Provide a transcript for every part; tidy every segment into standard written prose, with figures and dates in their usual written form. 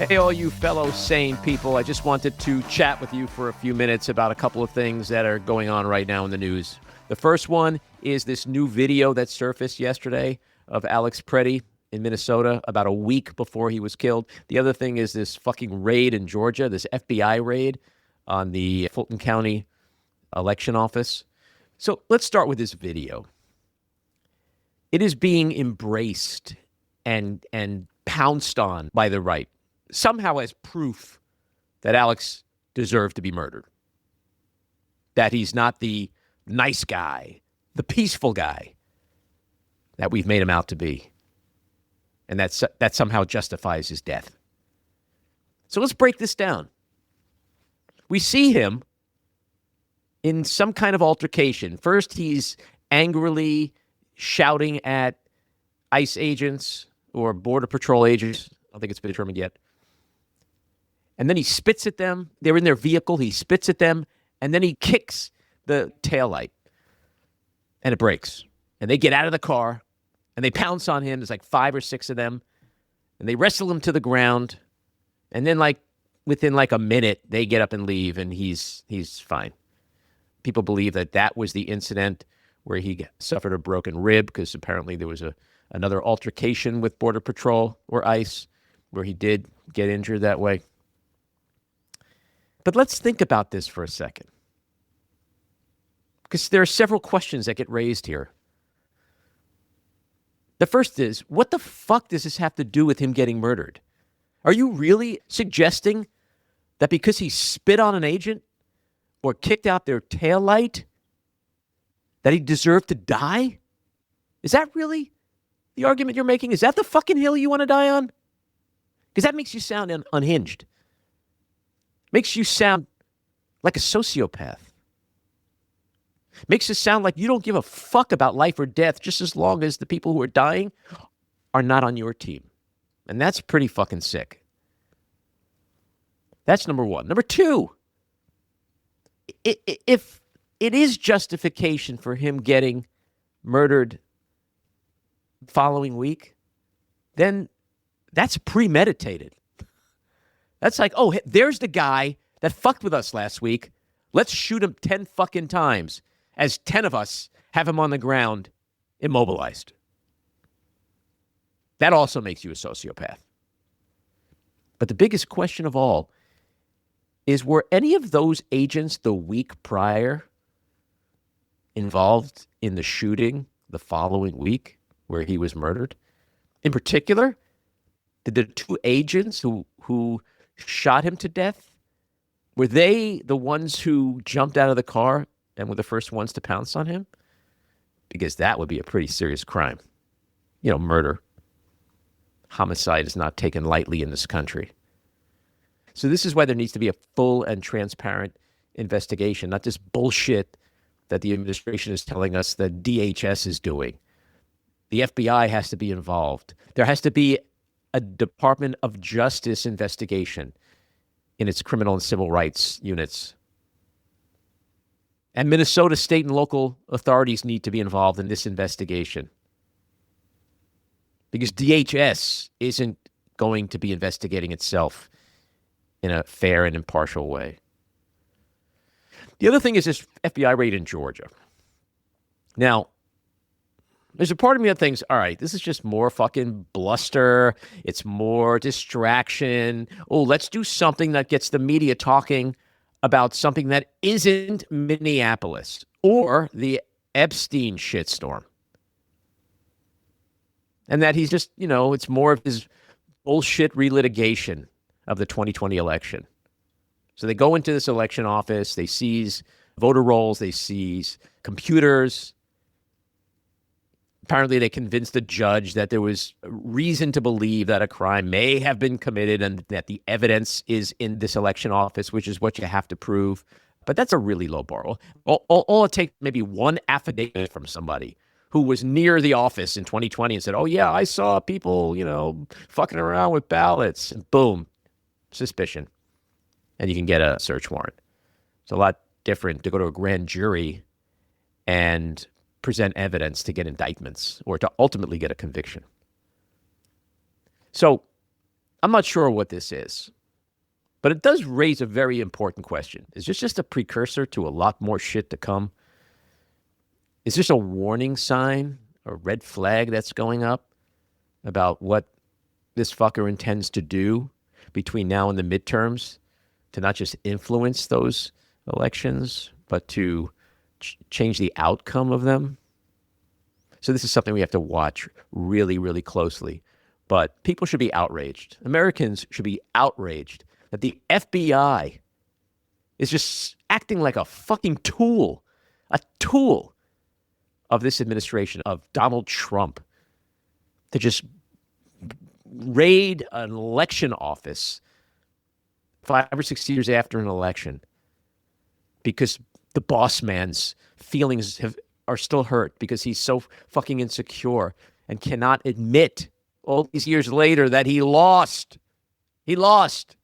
Hey, all you fellow sane people. I just wanted to chat with you for a few minutes about a couple of things that are going on right now in the news. The first one is this new video that surfaced yesterday of Alex Pretti in Minnesota about a week before he was killed. The other thing is this fucking raid in Georgia, this FBI raid on the Fulton County election office. So let's start with this video. It is being embraced and pounced on by the right, somehow as proof that Alex deserved to be murdered. That he's not the nice guy, the peaceful guy that we've made him out to be. And that somehow justifies his death. So let's break this down. We see him in some kind of altercation. First, he's angrily shouting at ICE agents or Border Patrol agents. I don't think it's been determined yet. And then he spits at them. They're in their vehicle. He spits at them. And then he kicks the taillight. And it breaks. And they get out of the car. And they pounce on him. There's like 5 or 6 of them. And they wrestle him to the ground. And then within a minute, they get up and leave. And he's fine. People believe that was the incident where he suffered a broken rib because apparently there was another altercation with Border Patrol or ICE where he did get injured that way. But let's think about this for a second. Because there are several questions that get raised here. The first is, what the fuck does this have to do with him getting murdered? Are you really suggesting that because he spit on an agent or kicked out their taillight that he deserved to die? Is that really the argument you're making? Is that the fucking hill you want to die on? Because that makes you sound unhinged. Makes you sound like a sociopath. Makes you sound like you don't give a fuck about life or death just as long as the people who are dying are not on your team. And that's pretty fucking sick. That's number one. Number two, if it is justification for him getting murdered the following week, then that's premeditated. That's like, oh, there's the guy that fucked with us last week. Let's shoot him 10 fucking times as 10 of us have him on the ground immobilized. That also makes you a sociopath. But the biggest question of all is, were any of those agents the week prior involved in the shooting the following week where he was murdered? In particular, did the 2 agents who shot him to death, were they the ones who jumped out of the car and were the first ones to pounce on him? Because that would be a pretty serious crime. Murder. Homicide is not taken lightly in this country. So this is why there needs to be a full and transparent investigation, not this bullshit that the administration is telling us that DHS is doing. The FBI has to be involved. There has to be a Department of Justice investigation in its criminal and civil rights units. And Minnesota state and local authorities need to be involved in this investigation. Because DHS isn't going to be investigating itself in a fair and impartial way. The other thing is this FBI raid in Georgia. Now, there's a part of me that thinks, all right, this is just more fucking bluster. It's more distraction. Oh, let's do something that gets the media talking about something that isn't Minneapolis or the Epstein shitstorm. And that he's just, it's more of his bullshit relitigation of the 2020 election. So they go into this election office, they seize voter rolls, they seize computers. Apparently, they convinced the judge that there was reason to believe that a crime may have been committed and that the evidence is in this election office, which is what you have to prove. But that's a really low bar. All it takes maybe one affidavit from somebody who was near the office in 2020 and said, oh, yeah, I saw people, fucking around with ballots. And boom, suspicion. And you can get a search warrant. It's a lot different to go to a grand jury and present evidence to get indictments or to ultimately get a conviction. So I'm not sure what this is, but it does raise a very important question. Is this just a precursor to a lot more shit to come? Is this a warning sign, a red flag that's going up about what this fucker intends to do between now and the midterms to not just influence those elections, but to change the outcome of them? So this is something we have to watch really, really closely. But people should be outraged. Americans should be outraged that the FBI is just acting like a fucking tool of this administration, of Donald Trump, to just raid an election office 5 or 6 years after an election because the boss man's feelings are still hurt because he's so fucking insecure and cannot admit all these years later that he lost. He lost.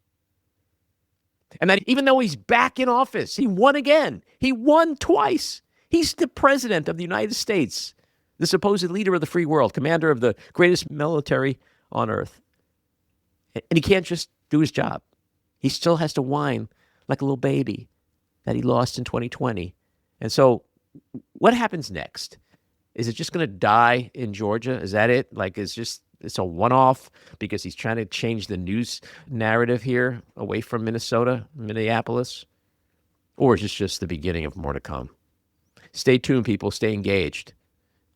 And that even though he's back in office, he won again. He won twice. He's the president of the United States, the supposed leader of the free world, commander of the greatest military on earth. And he can't just do his job. He still has to whine like a little baby that he lost in 2020. And so what happens next? Is it just going to die in Georgia? Is that it? Like, it's a one-off because he's trying to change the news narrative here away from Minneapolis? Or is this just the beginning of more to come? Stay tuned, people. Stay engaged.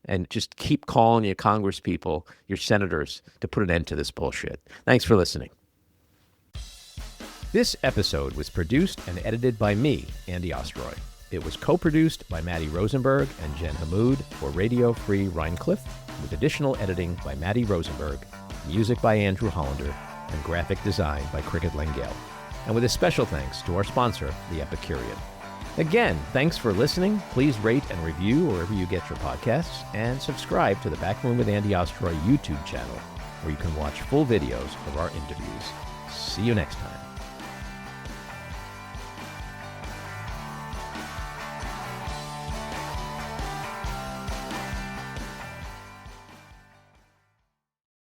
And just keep calling your Congress people, your senators, to put an end to this bullshit. Thanks for listening. This episode was produced and edited by me, Andy Ostroy. It was co-produced by Matty Rosenberg and Jen Hammoud for Radio Free Rhiniecliff, with additional editing by Matty Rosenberg, music by Andrew Hollander, and graphic design by Cricket Lengyel. And with a special thanks to our sponsor, The Epicurean. Again, thanks for listening. Please rate and review wherever you get your podcasts, and subscribe to the Backroom with Andy Ostroy YouTube channel, where you can watch full videos of our interviews. See you next time.